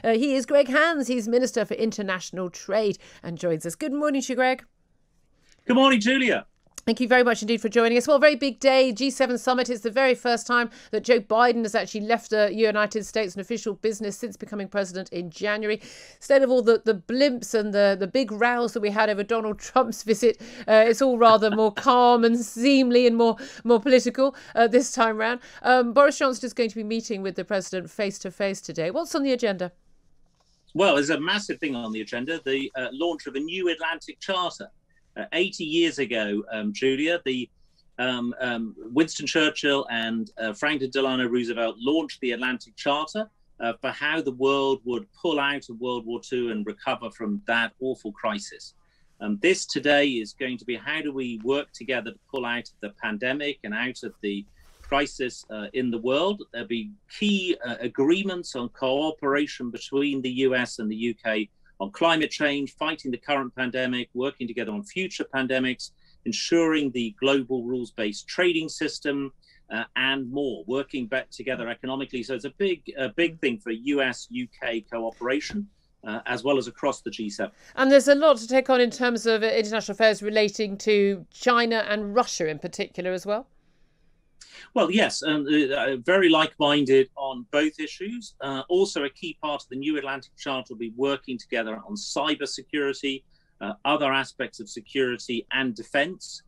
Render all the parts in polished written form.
He is Greg Hands. He's Minister for International Trade and joins us. Good morning to you, Greg. Good morning, Julia. Thank you very much indeed for joining us. Well, very big day, G7 summit. It's the very first time that Joe Biden has actually left the United States in official business since becoming president in January. Instead of all the blimps and the big rows that we had over Donald Trump's visit, it's all rather more calm and seemly and more political this time round. Boris Johnson is going to be meeting with the president face to face today. What's on the agenda? Well, there's a massive thing on the agenda, the launch of a new Atlantic Charter. 80 years ago, Julia, Winston Churchill and Franklin Delano Roosevelt launched the Atlantic Charter for how the world would pull out of World War II and recover from that awful crisis. This today is going to be how do we work together to pull out of the pandemic and out of the crisis in the world. There'll be key agreements on cooperation between the US and the UK on climate change, fighting the current pandemic, working together on future pandemics, ensuring the global rules-based trading system, and more, working back together economically. So it's a big thing for US-UK cooperation, as well as across the G7. And there's a lot to take on in terms of international affairs relating to China and Russia in particular as well. Well, yes, very like-minded on both issues. Also, a key part of the new Atlantic Charter will be working together on cyber security, other aspects of security and defence.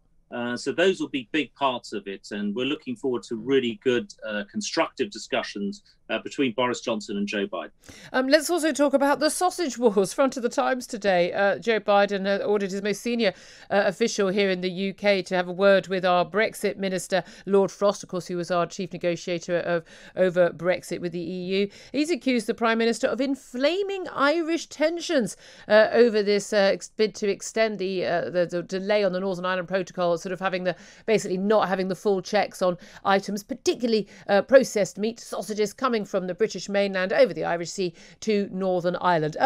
So those will be big parts of it. And we're looking forward to really good, constructive discussions between Boris Johnson and Joe Biden. Let's also talk about the sausage wars. Front of the Times today. Joe Biden ordered his most senior official here in the UK to have a word with our Brexit minister, Lord Frost, of course, who was our chief negotiator over Brexit with the EU. He's accused the Prime Minister of inflaming Irish tensions over this bid to extend the delay on the Northern Ireland Protocol, sort of basically not having the full checks on items, particularly processed meat, sausages coming from the British mainland over the Irish Sea to Northern Ireland.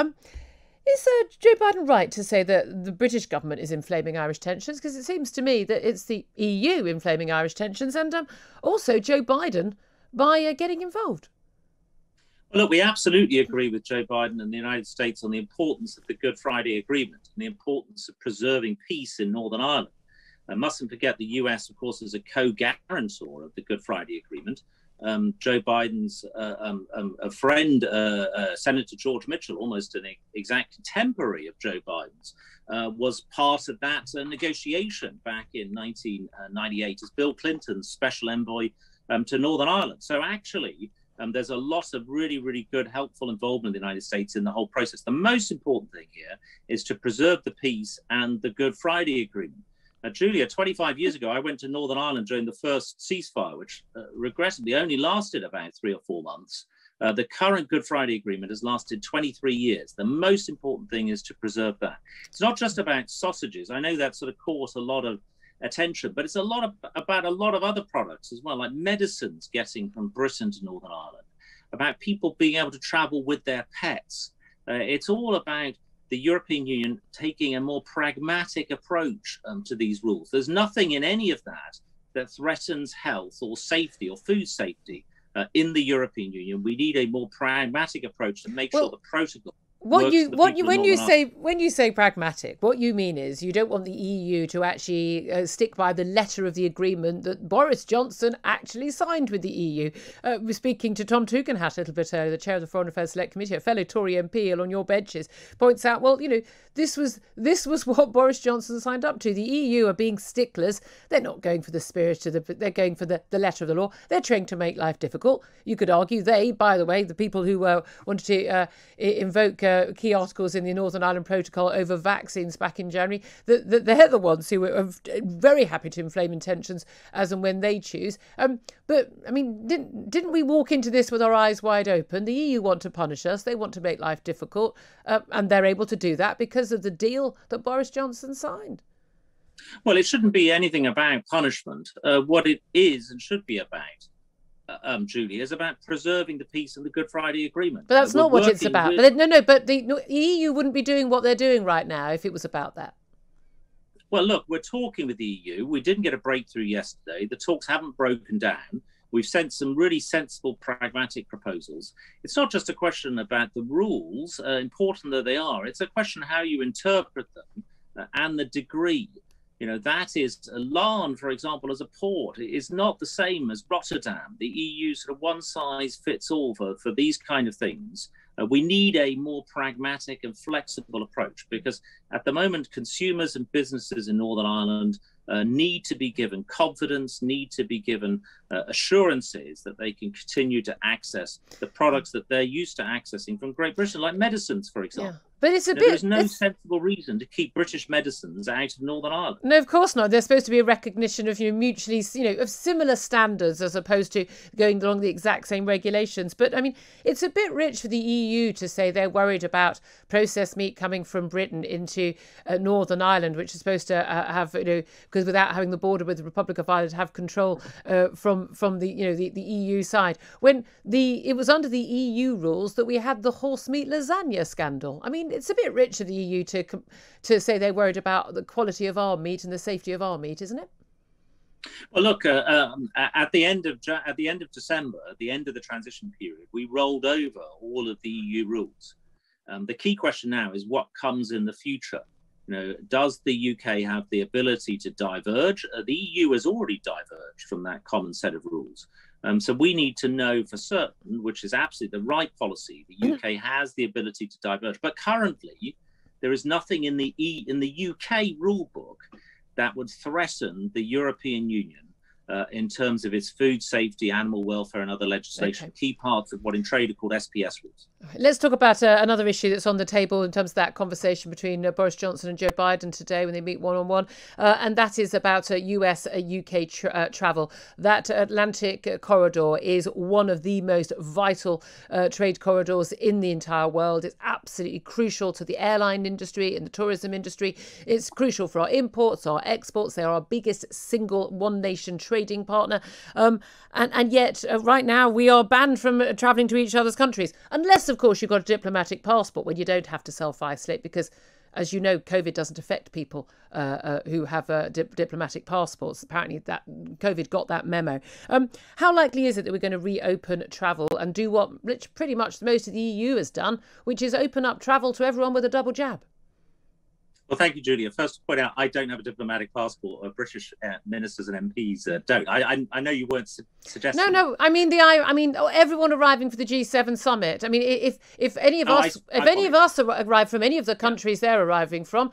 Is Joe Biden right to say that the British government is inflaming Irish tensions? Because it seems to me that it's the EU inflaming Irish tensions and also Joe Biden by getting involved. Well, look, we absolutely agree with Joe Biden and the United States on the importance of the Good Friday Agreement and the importance of preserving peace in Northern Ireland. I mustn't forget the US, of course, is a co-guarantor of the Good Friday Agreement. Joe Biden's a friend, Senator George Mitchell, almost an exact contemporary of Joe Biden's, was part of that negotiation back in 1998 as Bill Clinton's special envoy to Northern Ireland. So actually, there's a lot of really, really good, helpful involvement in the United States in the whole process. The most important thing here is to preserve the peace and the Good Friday Agreement. Julia, 25 years ago, I went to Northern Ireland during the first ceasefire, which regrettably only lasted about 3 or 4 months. The current Good Friday Agreement has lasted 23 years. The most important thing is to preserve that. It's not just about sausages. I know that sort of caught a lot of attention, but it's about a lot of other products as well, like medicines getting from Britain to Northern Ireland, about people being able to travel with their pets. It's all about the European Union taking a more pragmatic approach to these rules. There's nothing in any of that threatens health or safety or food safety in the European Union. We need a more pragmatic approach to make sure the protocol. When you say pragmatic, what you mean is you don't want the EU to actually stick by the letter of the agreement that Boris Johnson actually signed with the EU. We're speaking to Tom Tugendhat a little bit earlier, the chair of the Foreign Affairs Select Committee, a fellow Tory MP on your benches, points out, well, this was what Boris Johnson signed up to. The EU are being sticklers. They're not going for the spirit they're going for the letter of the law. They're trying to make life difficult. You could argue by the way, the people who wanted to invoke key articles in the Northern Ireland Protocol over vaccines back in January, that they're the ones who are very happy to inflame intentions as and when they choose. But I mean, didn't we walk into this with our eyes wide open? The EU want to punish us. They want to make life difficult, and they're able to do that because of the deal that Boris Johnson signed. Well, it shouldn't be anything about punishment. What it is and should be about, Julie, is about preserving the peace and the Good Friday Agreement. But that's not what it's about. But the EU wouldn't be doing what they're doing right now if it was about that. Well, look, we're talking with the EU. We didn't get a breakthrough yesterday. The talks haven't broken down. We've sent some really sensible, pragmatic proposals. It's not just a question about the rules, important though they are. It's a question of how you interpret them and the degree. That is, Lahn, for example, as a port, is not the same as Rotterdam. The EU sort of one size fits all for these kind of things. We need a more pragmatic and flexible approach, because at the moment, consumers and businesses in Northern Ireland need to be given confidence, need to be given assurances that they can continue to access the products that they're used to accessing from Great Britain, like medicines, for example. Yeah. But it's there's no sensible reason to keep British medicines out of Northern Ireland. No, of course not. There's supposed to be a recognition of mutually, of similar standards as opposed to going along the exact same regulations. But I mean, it's a bit rich for the EU to say they're worried about processed meat coming from Britain into Northern Ireland, which is supposed to have, because without having the border with the Republic of Ireland, have control from the the EU side. When it was under the EU rules that we had the horse meat lasagna scandal. I mean, it's a bit rich of the EU to say they're worried about the quality of our meat and the safety of our meat, isn't it? Well, look, at the end of December, at the end of the transition period, we rolled over all of the EU rules. The key question now is what comes in the future. Does the UK have the ability to diverge? The EU has already diverged from that common set of rules. So we need to know for certain, which is absolutely the right policy. The UK has the ability to diverge, but currently there is nothing in the UK rule book that would threaten the European Union in terms of its food safety, animal welfare, and other legislation, key parts of what in trade are called SPS rules. Let's talk about another issue that's on the table in terms of that conversation between Boris Johnson and Joe Biden today when they meet one-on-one, and that is about US-UK travel. That Atlantic corridor is one of the most vital trade corridors in the entire world. It's absolutely crucial to the airline industry and the tourism industry. It's crucial for our imports, our exports. They are our biggest single one-nation trading partner. And yet, right now, we are banned from travelling to each other's countries, unless, of course, you've got a diplomatic passport when you don't have to self-isolate, because, as you know, COVID doesn't affect people who have diplomatic passports. Apparently, that COVID got that memo. How likely is it that we're going to reopen travel and do what pretty much most of the EU has done, which is open up travel to everyone with a double jab? Well, thank you, Julia. First, to point out, I don't have a diplomatic passport. British ministers and MPs don't. I know you weren't suggesting. No. I mean everyone arriving for the G7 summit. I mean, if any of us arrive from any of the countries they're arriving from,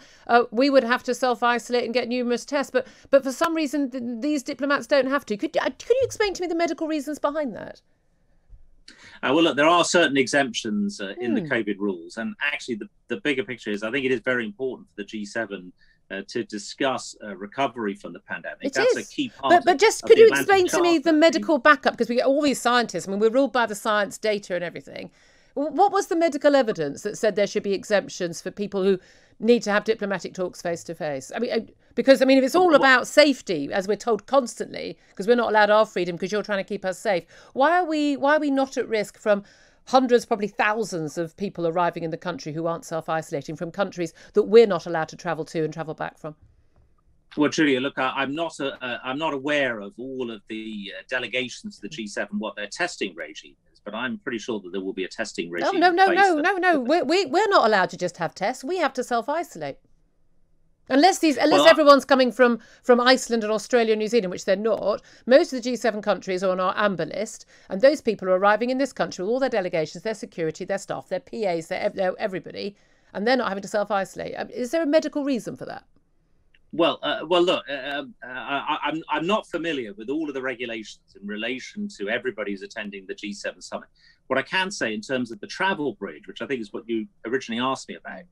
we would have to self-isolate and get numerous tests. But for some reason, these diplomats don't have to. Could you explain to me the medical reasons behind that? Well, look, there are certain exemptions in the COVID rules. And actually, the bigger picture is I think it is very important for the G7 to discuss recovery from the pandemic. That's a key part. But just could you explain to me the medical backup? Because we get all these scientists. I mean, we're ruled by the science data and everything. What was the medical evidence that said there should be exemptions for people who need to have diplomatic talks face to face? I mean, because if it's all about safety, as we're told constantly, because we're not allowed our freedom because you're trying to keep us safe. Why are we not at risk from hundreds, probably thousands of people arriving in the country who aren't self-isolating from countries that we're not allowed to travel to and travel back from? Well, Julia, look, I'm not aware of all of the delegations to the G7, what their testing regime is, but I'm pretty sure that there will be a testing regime. No. We're not allowed to just have tests. We have to self-isolate. Unless everyone's coming from Iceland and Australia and New Zealand, which they're not. Most of the G7 countries are on our amber list, and those people are arriving in this country with all their delegations, their security, their staff, their PAs, their everybody, and they're not having to self-isolate. Is there a medical reason for that? Well, look, I'm not familiar with all of the regulations in relation to everybody who's attending the G7 summit. What I can say in terms of the travel bridge, which I think is what you originally asked me about,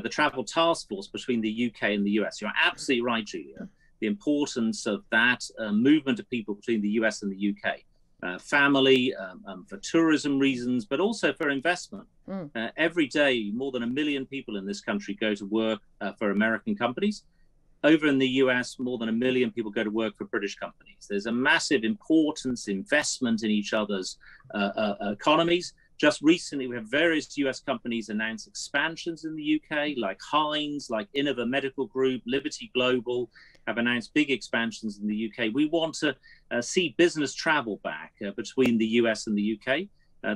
the travel task force between the UK and the US, you're absolutely right, Julia. The importance of that movement of people between the US and the UK, family, for tourism reasons, but also for investment. Every day, more than 1 million people in this country go to work for American companies. Over in the US, more than 1 million people go to work for British companies. There's a massive importance, investment in each other's economies. Just recently, we have various US companies announce expansions in the UK, like Heinz, like Innova Medical Group, Liberty Global have announced big expansions in the UK. We want to see business travel back between the US and the UK.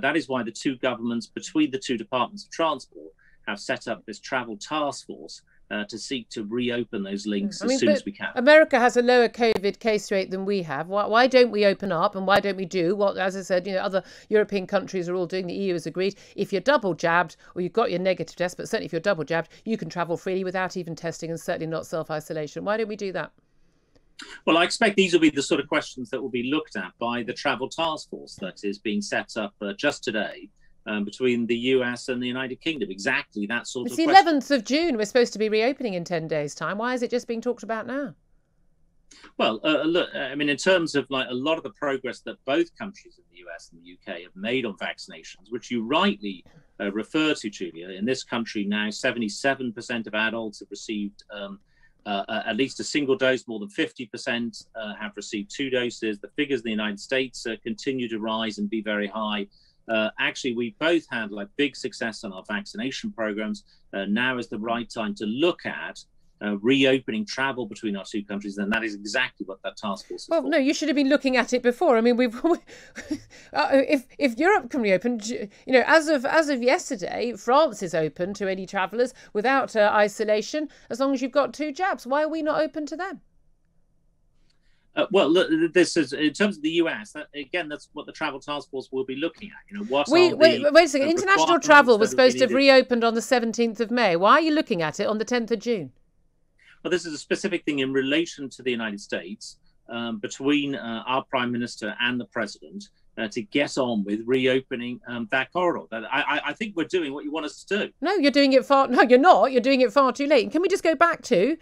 That is why the two governments, between the two departments of transport, have set up this travel task force to seek to reopen those links as soon as we can. America has a lower COVID case rate than we have. Why don't we open up, and why don't we do what, as I said, other European countries are all doing? The EU has agreed. If you're double jabbed or you've got your negative test, but certainly if you're double jabbed, you can travel freely without even testing, and certainly not self-isolation. Why don't we do that? Well, I expect these will be the sort of questions that will be looked at by the travel task force that is being set up just today. Between the US and the United Kingdom, exactly that sort of question. It's the 11th of June. We're supposed to be reopening in 10 days' time. Why is it just being talked about now? Well, look, I mean, in terms of like a lot of the progress that both countries in the US and the UK have made on vaccinations, which you rightly refer to, Julia, in this country now, 77% of adults have received at least a single dose. More than 50% have received 2 doses. The figures in the United States continue to rise and be very high. Actually, we both had like big success on our vaccination programs. Now is the right time to look at reopening travel between our two countries, and that is exactly what that task force is for. No, you should have been looking at it before. I mean, if Europe can reopen, as of yesterday, France is open to any travellers without isolation, as long as you've got 2 jabs. Why are we not open to them? Well, look, this is in terms of the US. That's what the travel task force will be looking at. Wait a second. International travel was supposed to have reopened on the 17th of May. Why are you looking at it on the 10th of June? Well, this is a specific thing in relation to the United States between our Prime Minister and the President to get on with reopening that corridor. I think we're doing what you want us to do. No, you're doing it far. No, you're not. You're doing it far too late. Can we just go back to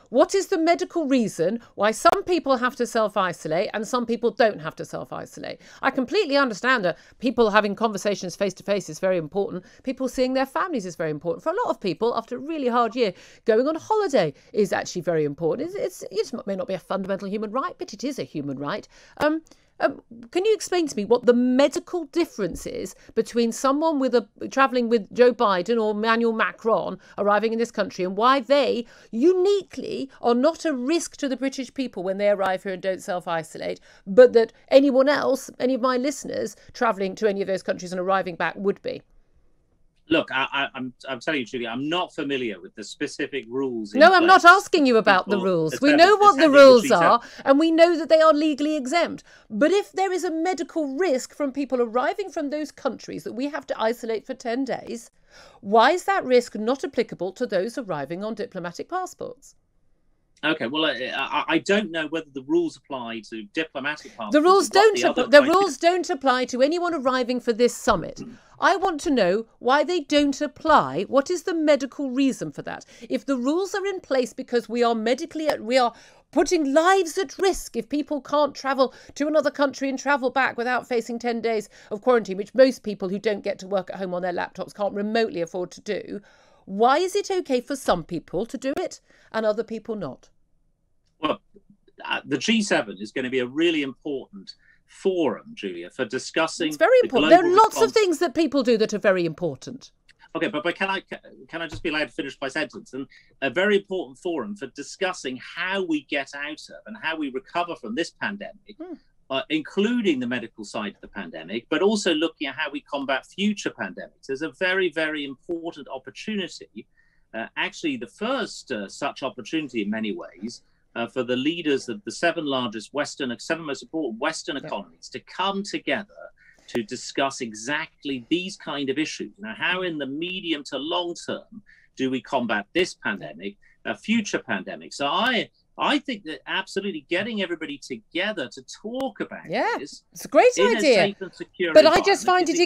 what is the medical reason why some people have to self-isolate and some people don't have to self-isolate? I completely understand that people having conversations face-to-face is very important. People seeing their families is very important. For a lot of people, after a really hard year, going on holiday is actually very important. It may not be a fundamental human right, but it is a human right. Can you explain to me what the medical difference is between someone travelling with Joe Biden or Emmanuel Macron arriving in this country, and why they uniquely are not a risk to the British people when they arrive here and don't self-isolate, but that anyone else, any of my listeners travelling to any of those countries and arriving back would be? Look, I'm telling you, Julie, I'm not familiar with the specific rules. No, I'm not asking you about the rules. We know what the rules are, and we know that they are legally exempt. But if there is a medical risk from people arriving from those countries that we have to isolate for 10 days, why is that risk not applicable to those arriving on diplomatic passports? Okay, well, I don't know whether the rules apply to diplomatic passports. The rules don't apply to anyone arriving for this summit. I want to know why they don't apply. What is the medical reason for that? If the rules are in place because we are putting lives at risk if people can't travel to another country and travel back without facing 10 days of quarantine, which most people who don't get to work at home on their laptops can't remotely afford to do, why is it okay for some people to do it and other people not? Well, the G7 is going to be a really important forum, Julia, for discussing. It's very important. There are lots of things that people do that are very important. Okay, but can I just be allowed to finish my sentence? And a very important forum for discussing how we get out of and how we recover from this pandemic, including the medical side of the pandemic, but also looking at how we combat future pandemics. There's a very, very important opportunity, actually the first such opportunity in many ways, for the leaders of the 7 most important Western economies to come together to discuss exactly these kind of issues. Now, how in the medium to long term do we combat this pandemic, future pandemics? So I think that absolutely getting everybody together to talk about this. It's a great idea. But I just find it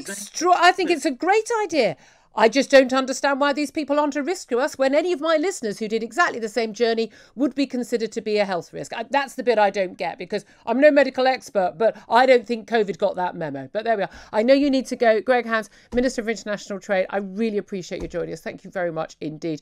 I think it's a great idea. I just don't understand why these people aren't a risk to us when any of my listeners who did exactly the same journey would be considered to be a health risk. That's the bit I don't get, because I'm no medical expert, but I don't think COVID got that memo. But there we are. I know you need to go. Greg Hands, Minister for International Trade, I really appreciate you joining us. Thank you very much indeed.